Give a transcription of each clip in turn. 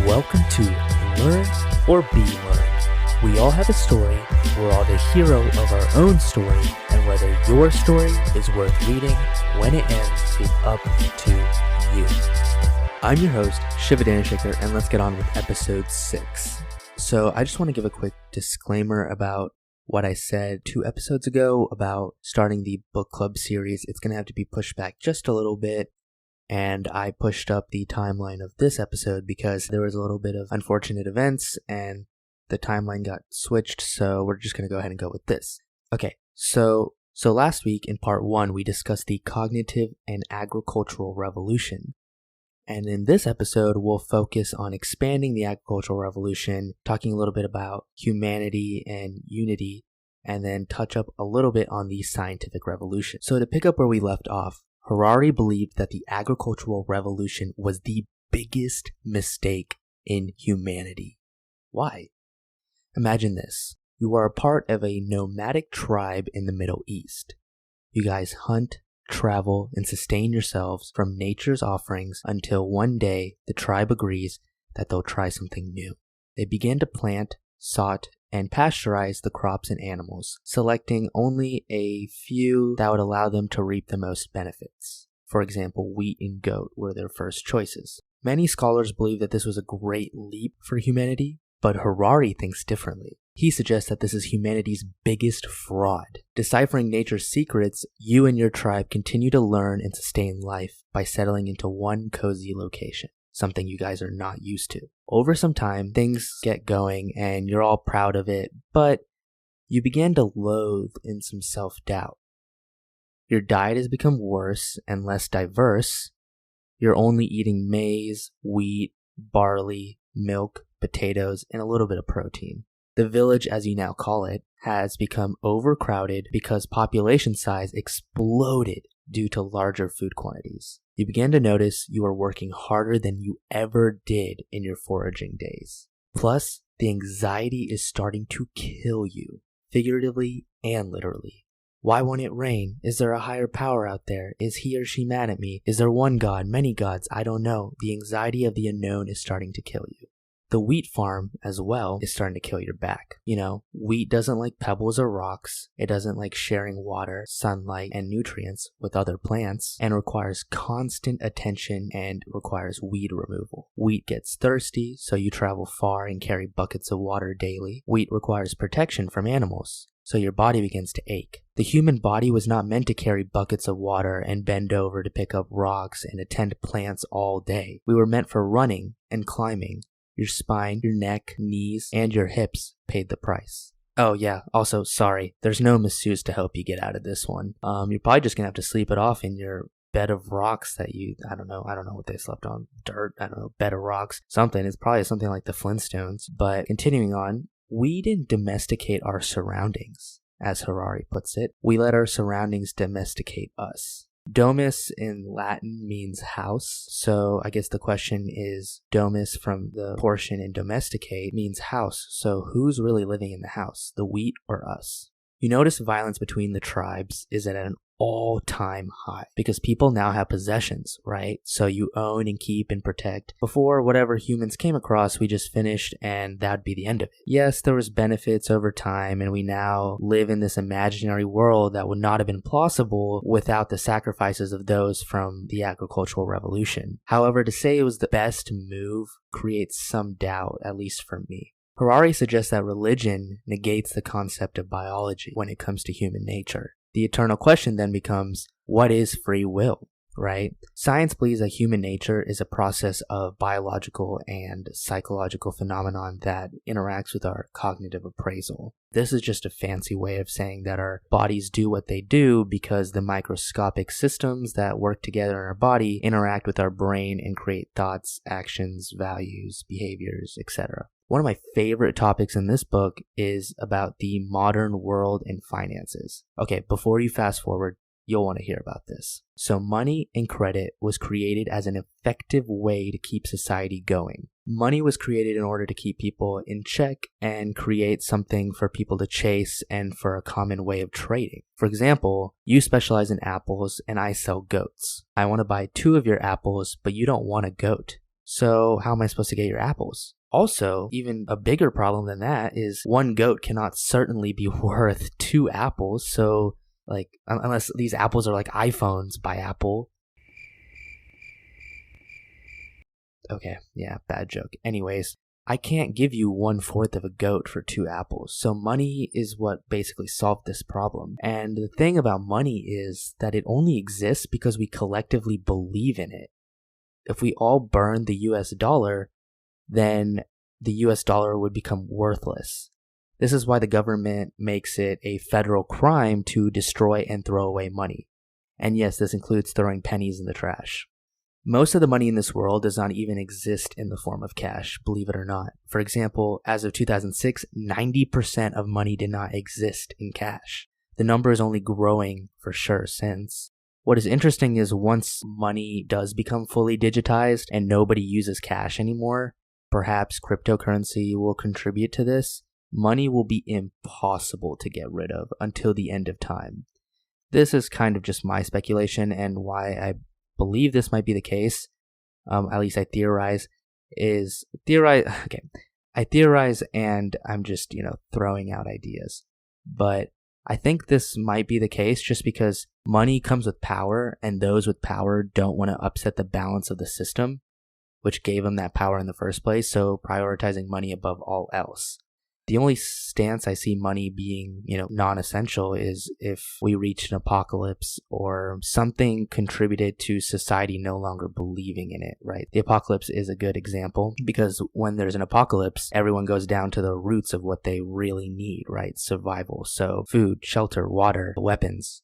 Welcome to Learn or Be Learned. We all have a story, we're all the hero of our own story, and whether your story is worth reading when it ends is up to you. I'm your host, Shiva Danishekar, and let's get on with episode 6. So I just want to give a quick disclaimer about what I said 2 episodes ago about starting the book club series. It's going to have to be pushed back just a little bit. And I pushed up the timeline of this episode because there was a little bit of unfortunate events and the timeline got switched, so we're just going to go ahead and go with this. Okay, so last week in part 1, we discussed the cognitive and agricultural revolution. And in this episode, we'll focus on expanding the agricultural revolution, talking a little bit about humanity and unity, and then touch up a little bit on the scientific revolution. So to pick up where we left off, Harari believed that the agricultural revolution was the biggest mistake in humanity. Why? Imagine this. You are a part of a nomadic tribe in the Middle East. You guys hunt, travel, and sustain yourselves from nature's offerings until one day the tribe agrees that they'll try something new. They begin to plant, sort, and pasteurize the crops and animals, selecting only a few that would allow them to reap the most benefits. For example, wheat and goat were their first choices. Many scholars believe that this was a great leap for humanity, but Harari thinks differently. He suggests that this is humanity's biggest fraud. Deciphering nature's secrets, you and your tribe continue to learn and sustain life by settling into one cozy location, something you guys are not used to. Over some time, things get going and you're all proud of it, but you begin to loathe in some self-doubt. Your diet has become worse and less diverse. You're only eating maize, wheat, barley, milk, potatoes, and a little bit of protein. The village, as you now call it, has become overcrowded because population size exploded due to larger food quantities. You begin to notice you are working harder than you ever did in your foraging days. Plus, the anxiety is starting to kill you, figuratively and literally. Why won't it rain? Is there a higher power out there? Is he or she mad at me? Is there one god, many gods? I don't know. The anxiety of the unknown is starting to kill you. The wheat farm, as well, is starting to kill your back. You know, wheat doesn't like pebbles or rocks. It doesn't like sharing water, sunlight, and nutrients with other plants, and requires constant attention and requires weed removal. Wheat gets thirsty, so you travel far and carry buckets of water daily. Wheat requires protection from animals, so your body begins to ache. The human body was not meant to carry buckets of water and bend over to pick up rocks and attend plants all day. We were meant for running and climbing. Your spine, your neck, knees, and your hips paid the price. Oh yeah, also, sorry, there's no masseuse to help you get out of this one. You're probably just gonna have to sleep it off in your bed of rocks that I don't know what they slept on, dirt, bed of rocks, something. It's probably something like the Flintstones. But continuing on, we didn't domesticate our surroundings, as Harari puts it. We let our surroundings domesticate us. Domus in Latin means house, so I guess the question is, domus from the portion in domesticate means house, so who's really living in the house, the wheat or us? You notice violence between the tribes is at an all-time high because people now have possessions, right? So you own and keep and protect. Before, whatever humans came across, we just finished and that'd be the end of it. Yes, there was benefits over time and we now live in this imaginary world that would not have been plausible without the sacrifices of those from the agricultural revolution. However, to say it was the best move creates some doubt, at least for me. Harari suggests that religion negates the concept of biology when it comes to human nature. The eternal question then becomes, what is free will, right? Science believes that human nature is a process of biological and psychological phenomenon that interacts with our cognitive appraisal. This is just a fancy way of saying that our bodies do what they do because the microscopic systems that work together in our body interact with our brain and create thoughts, actions, values, behaviors, etc. One of my favorite topics in this book is about the modern world and finances. Okay, before you fast forward, you'll want to hear about this. So money and credit was created as an effective way to keep society going. Money was created in order to keep people in check and create something for people to chase and for a common way of trading. For example, you specialize in apples and I sell goats. I want to buy 2 of your apples, but you don't want a goat. So how am I supposed to get your apples? Also, even a bigger problem than that is one goat cannot certainly be worth 2 apples. So like, unless these apples are like iPhones by Apple. Okay, yeah, bad joke. Anyways, I can't give you 1/4 of a goat for 2 apples. So money is what basically solved this problem. And the thing about money is that it only exists because we collectively believe in it. If we all burn the US dollar, then the US dollar would become worthless. This is why the government makes it a federal crime to destroy and throw away money. And yes, this includes throwing pennies in the trash. Most of the money in this world does not even exist in the form of cash, believe it or not. For example, as of 2006, 90% of money did not exist in cash. The number is only growing for sure since. What is interesting is once money does become fully digitized and nobody uses cash anymore, perhaps cryptocurrency will contribute to this. Money will be impossible to get rid of until the end of time. This is kind of just my speculation, and why I believe this might be the case, at least I theorize, I theorize and I'm just, throwing out ideas. But I think this might be the case just because money comes with power, and those with power don't want to upset the balance of the system, which gave them that power in the first place, so prioritizing money above all else. The only stance I see money being, non-essential is if we reach an apocalypse or something contributed to society no longer believing in it, right? The apocalypse is a good example because when there's an apocalypse, everyone goes down to the roots of what they really need, right? Survival. So food, shelter, water, weapons.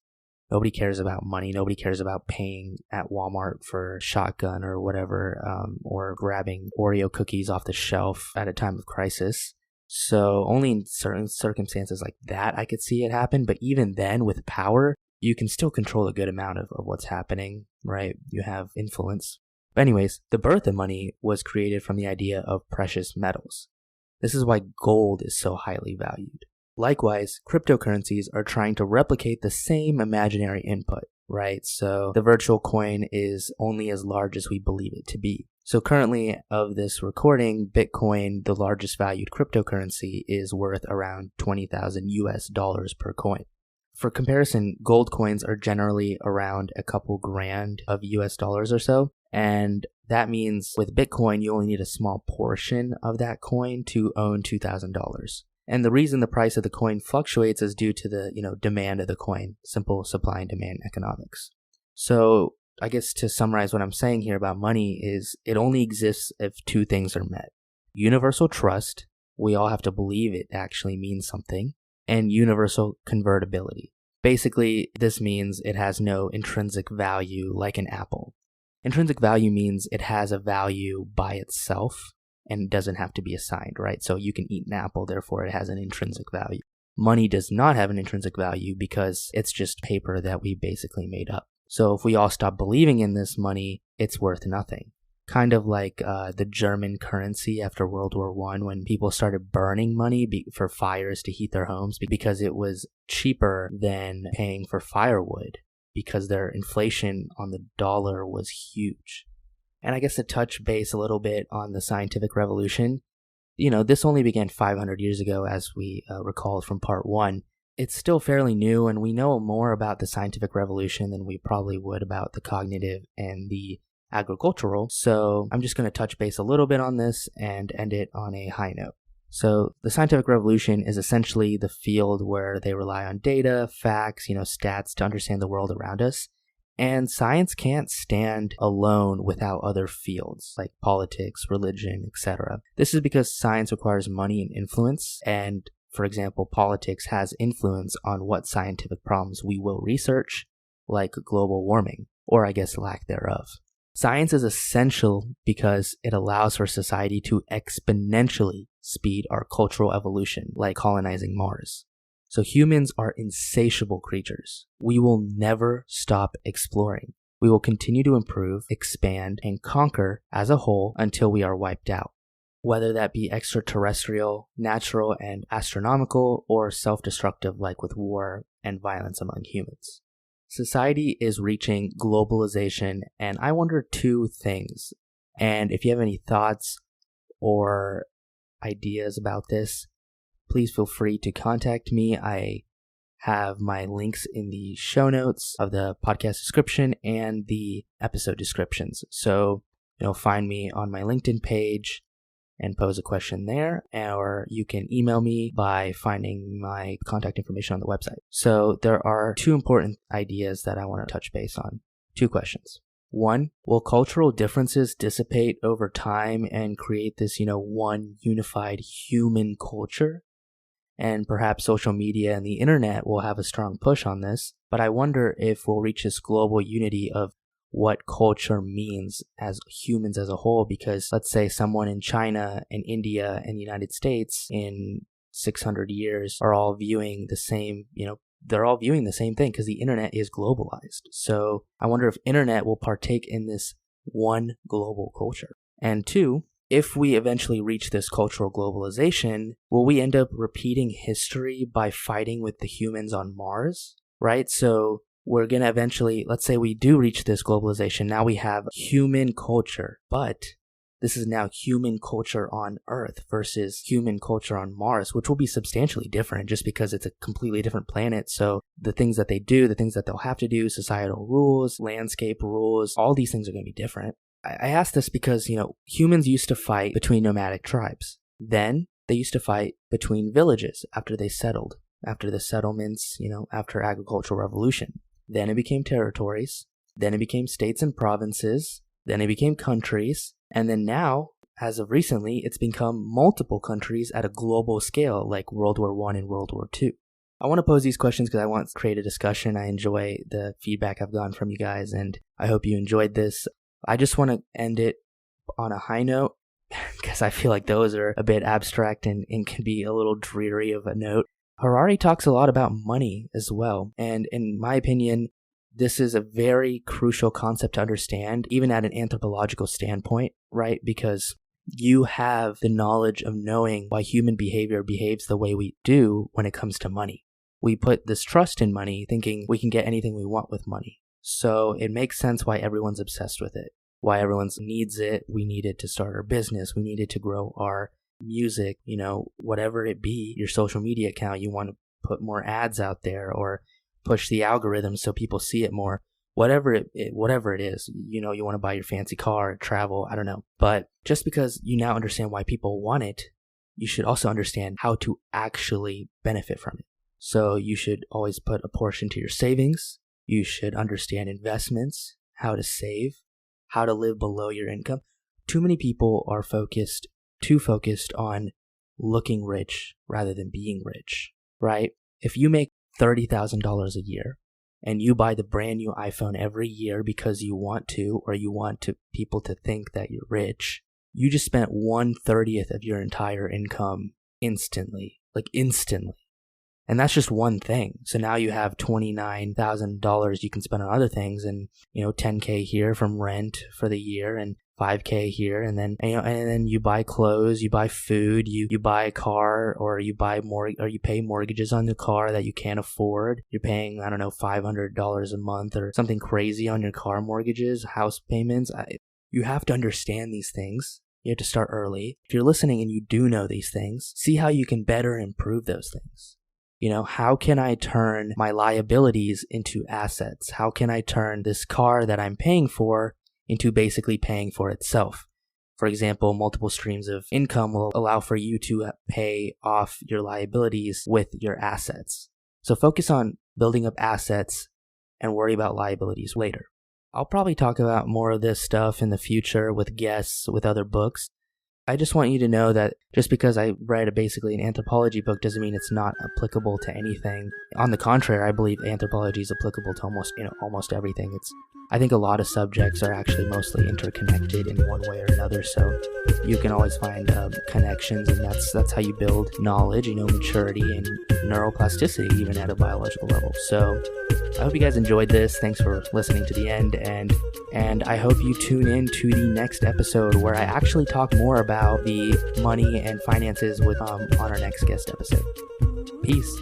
Nobody cares about money. Nobody cares about paying at Walmart for a shotgun or whatever, or grabbing Oreo cookies off the shelf at a time of crisis. So only in certain circumstances like that I could see it happen. But even then, with power, you can still control a good amount of what's happening, right? You have influence. But anyways, the birth of money was created from the idea of precious metals. This is why gold is so highly valued. Likewise, cryptocurrencies are trying to replicate the same imaginary input, right? So the virtual coin is only as large as we believe it to be. So currently of this recording, Bitcoin, the largest valued cryptocurrency, is worth around $20,000 per coin. For comparison, gold coins are generally around a couple grand of US dollars or so. And that means with Bitcoin, you only need a small portion of that coin to own $2,000. And the reason the price of the coin fluctuates is due to the, demand of the coin, simple supply and demand economics. So I guess to summarize what I'm saying here about money is it only exists if 2 things are met. Universal trust, we all have to believe it actually means something, and universal convertibility. Basically, this means it has no intrinsic value like an apple. Intrinsic value means it has a value by itself and doesn't have to be assigned, right? So you can eat an apple, therefore it has an intrinsic value. Money does not have an intrinsic value because it's just paper that we basically made up. So if we all stop believing in this money, it's worth nothing. Kind of like the German currency after World War I, when people started burning money for fires to heat their homes because it was cheaper than paying for firewood because their inflation on the dollar was huge. And I guess to touch base a little bit on the scientific revolution, this only began 500 years ago, as we recalled from part 1. It's still fairly new, and we know more about the scientific revolution than we probably would about the cognitive and the agricultural. So I'm just going to touch base a little bit on this and end it on a high note. So the scientific revolution is essentially the field where they rely on data, facts, stats to understand the world around us. And science can't stand alone without other fields like politics, religion, etc. This is because science requires money and influence, and for example, politics has influence on what scientific problems we will research, like global warming, or I guess lack thereof. Science is essential because it allows for society to exponentially speed our cultural evolution, like colonizing Mars. So humans are insatiable creatures. We will never stop exploring. We will continue to improve, expand, and conquer as a whole until we are wiped out. Whether that be extraterrestrial, natural and astronomical, or self-destructive like with war and violence among humans. Society is reaching globalization, and I wonder 2 things And if you have any thoughts or ideas about this, please feel free to contact me. I have my links in the show notes of the podcast description and the episode descriptions. So, find me on my LinkedIn page and pose a question there, or you can email me by finding my contact information on the website. So there are two important ideas that I want to touch base on. Two questions. One, will cultural differences dissipate over time and create this, one unified human culture? And perhaps social media and the internet will have a strong push on this, but I wonder if we'll reach this global unity of what culture means as humans as a whole, because let's say someone in China and India and the United States in 600 years are all viewing the same, they're all viewing the same thing because the internet is globalized. So I wonder if internet will partake in this one global culture. And two, if we eventually reach this cultural globalization, will we end up repeating history by fighting with the humans on Mars, right? So we're going to eventually, let's say we do reach this globalization. Now we have human culture, but this is now human culture on Earth versus human culture on Mars, which will be substantially different just because it's a completely different planet. So the things that they do, the things that they'll have to do, societal rules, landscape rules, all these things are going to be different. I ask this because, humans used to fight between nomadic tribes. Then they used to fight between villages after they settled, after the settlements, after agricultural revolution. Then it became territories. Then it became states and provinces. Then it became countries. And then now, as of recently, it's become multiple countries at a global scale, like World War I and World War II. I want to pose these questions because I want to create a discussion. I enjoy the feedback I've gotten from you guys, and I hope you enjoyed this. I just want to end it on a high note because I feel like those are a bit abstract and can be a little dreary of a note. Harari talks a lot about money as well. And in my opinion, this is a very crucial concept to understand, even at an anthropological standpoint, right? Because you have the knowledge of knowing why human behavior behaves the way we do when it comes to money. We put this trust in money thinking we can get anything we want with money. So it makes sense why everyone's obsessed with it, why everyone needs it. We need it to start our business. We need it to grow our music, whatever it be, your social media account. You want to put more ads out there or push the algorithm so people see it more. Whatever it is, you want to buy your fancy car, travel, I don't know. But just because you now understand why people want it, you should also understand how to actually benefit from it. So you should always put a portion to your savings. You should understand investments, how to save, how to live below your income. Too many people are too focused on looking rich rather than being rich, right? If you make $30,000 a year and you buy the brand new iPhone every year because you want to, or you want people to think that you're rich, you just spent 1/30 of your entire income instantly. And that's just one thing. So now you have $29,000 you can spend on other things, and $10K here from rent for the year, and $5K here, and then you buy clothes, you buy food, you buy a car, or you pay mortgages on the car that you can't afford. You're paying, I don't know, $500 a month or something crazy on your car mortgages, house payments. You have to understand these things. You have to start early. If you're listening and you do know these things, see how you can better improve those things. How can I turn my liabilities into assets? How can I turn this car that I'm paying for into basically paying for itself? For example, multiple streams of income will allow for you to pay off your liabilities with your assets. So focus on building up assets and worry about liabilities later. I'll probably talk about more of this stuff in the future with guests, with other books. I just want you to know that just because I read basically an anthropology book doesn't mean it's not applicable to anything. On the contrary, I believe anthropology is applicable to almost everything. I think a lot of subjects are actually mostly interconnected in one way or another, so you can always find connections, and that's how you build knowledge, maturity and neuroplasticity even at a biological level. So I hope you guys enjoyed this. Thanks for listening to the end, and I hope you tune in to the next episode where I actually talk more about the money and finances on our next guest episode. Peace.